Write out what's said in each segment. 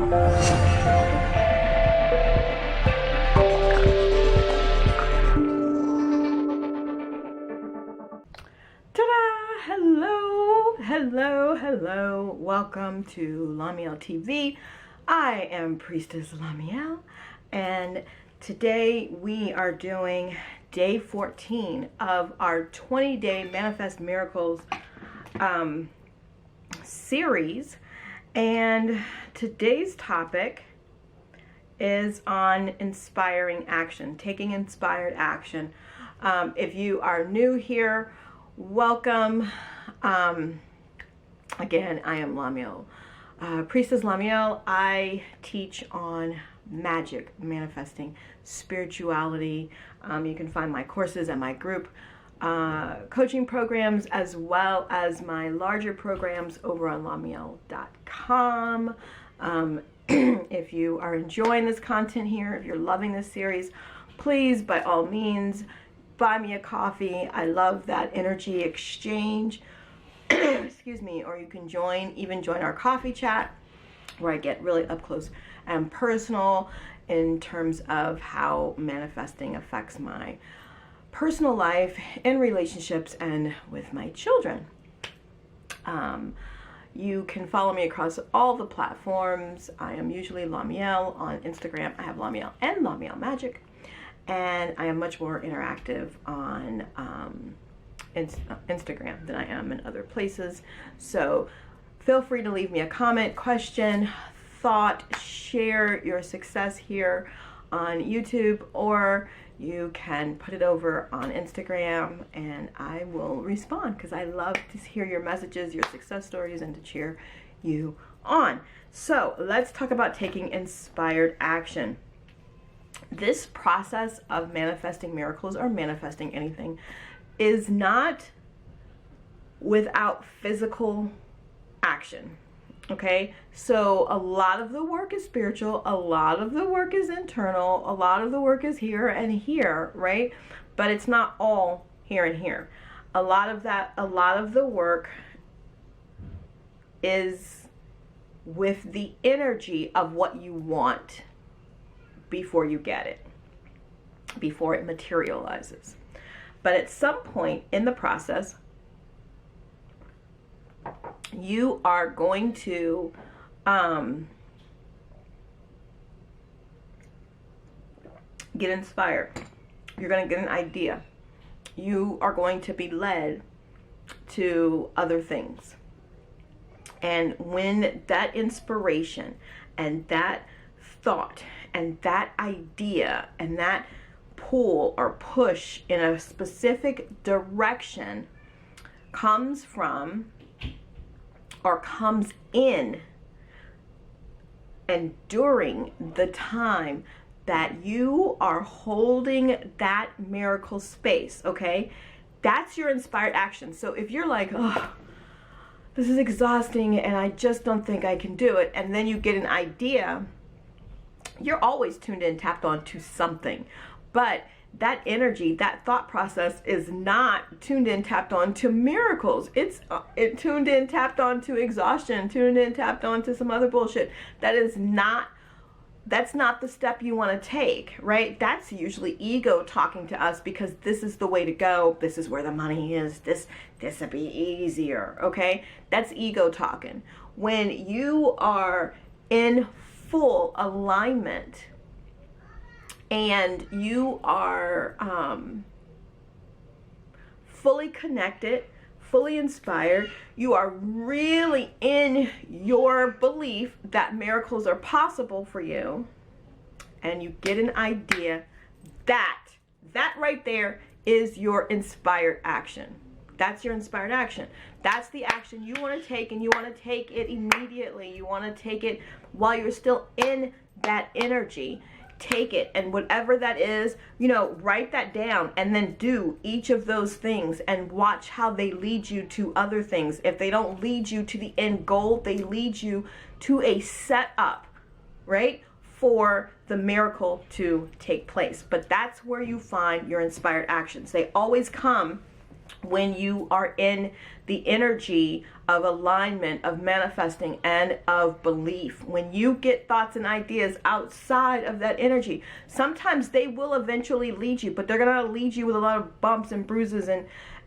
Ta-da! Hello, hello, hello. Welcome to LaMeel TV. I am Priestess LaMeel, and today we are doing day 14 of our 20-day Manifest Miracles series. And today's topic is on inspiring action, taking inspired action. If you are new here, welcome. Again, I am LaMeel, Priestess LaMeel. I teach on magic, manifesting, spirituality. You can find my courses and my group coaching programs, as well as my larger programs over on LaMeel.com. If you are enjoying this content here, if you're loving this series, please, by all means, buy me a coffee. I love that energy exchange. Excuse me. Or you can even join our coffee chat, where I get really up close and personal in terms of how manifesting affects my personal life, in relationships, and with my children. You can follow me across all the platforms. I am usually LaMeel on Instagram. I have LaMeel and LaMeel Magic. And I am much more interactive on Instagram than I am in other places. So feel free to leave me a comment, question, thought, share your success here on YouTube, or you can put it over on Instagram and I will respond, because I love to hear your messages, your success stories, and to cheer you on. So let's talk about taking inspired action. This process of manifesting miracles, or manifesting anything, is not without physical action. Okay, so a lot of the work is spiritual, a lot of the work is internal, a lot of the work is here and here, right? But it's not all here and here. A lot of the work is with the energy of what you want before you get it, before it materializes. But at some point in the process, you are going to get inspired. You're going to get an idea. You are going to be led to other things. And when that inspiration and that thought and that idea and that pull or push in a specific direction comes from, or comes in, and during the time that you are holding that miracle space, okay, that's your inspired action. So if you're like, oh, this is exhausting and I just don't think I can do it, and then you get an idea, you're always tuned in, tapped on to something. But that energy, that thought process is not tuned in, tapped on to miracles. It's tuned in, tapped on to exhaustion, tuned in, tapped on to some other bullshit. That's not the step you want to take, right? That's usually ego talking to us, because this is the way to go. This is where the money is. This will be easier, okay? That's ego talking. When you are in full alignment and you are fully connected, fully inspired, you are really in your belief that miracles are possible for you, and you get an idea, that right there is your inspired action. That's your inspired action. That's the action you want to take, and you want to take it immediately. You want to take it while you're still in that energy. Take it, and whatever that is, write that down, and then do each of those things and watch how they lead you to other things. If they don't lead you to the end goal, they lead you to a setup, right, for the miracle to take place. But that's where you find your inspired actions. They always come when you are in the energy of alignment, of manifesting, and of belief. When you get thoughts and ideas outside of that energy, sometimes they will eventually lead you, but they're going to lead you with a lot of bumps and bruises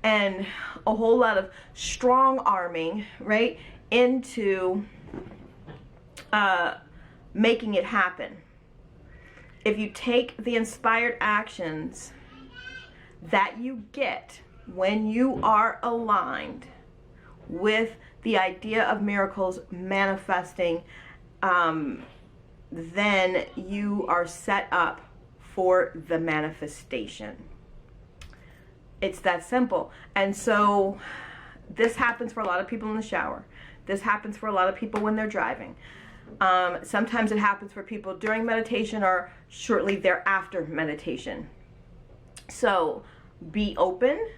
and a whole lot of strong arming, right, into making it happen. If you take the inspired actions that you get when you are aligned with the idea of miracles manifesting, then you are set up for the manifestation. It's that simple. And so this happens for a lot of people in the shower. This happens for a lot of people when they're driving. Sometimes it happens for people during meditation or shortly thereafter meditation. So be open.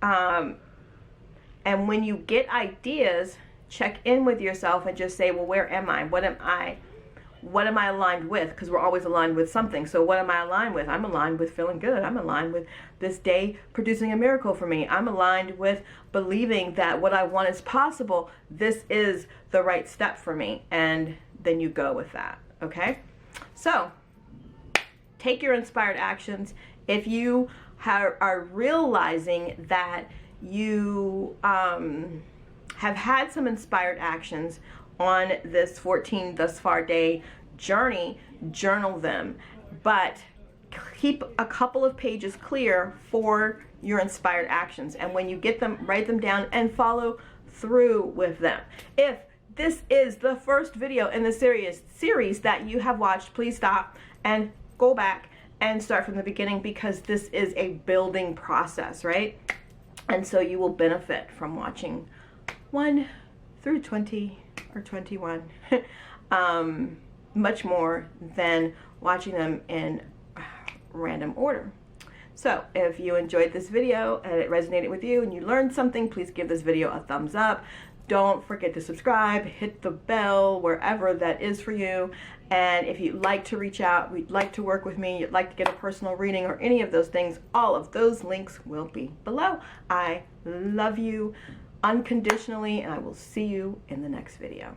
And when you get ideas, check in with yourself and just say, well, where am I? What am I aligned with? Because we're always aligned with something. So what am I aligned with? I'm aligned with feeling good. I'm aligned with this day producing a miracle for me. I'm aligned with believing that what I want is possible. This is the right step for me. And then you go with that. Okay? So take your inspired actions. If you are realizing that you have had some inspired actions on this 14 thus far day journey, journal them, but keep a couple of pages clear for your inspired actions. And when you get them, write them down and follow through with them. If this is the first video in the series that you have watched, please stop and go back and start from the beginning, because this is a building process, right? And so you will benefit from watching 1 through 20 or 21 much more than watching them in random order. So if you enjoyed this video and it resonated with you and you learned something, please give this video a thumbs up. Don't forget to subscribe, hit the bell wherever that is for you. And if you'd like to reach out, you'd like to work with me, you'd like to get a personal reading or any of those things, all of those links will be below. I love you unconditionally, and I will see you in the next video.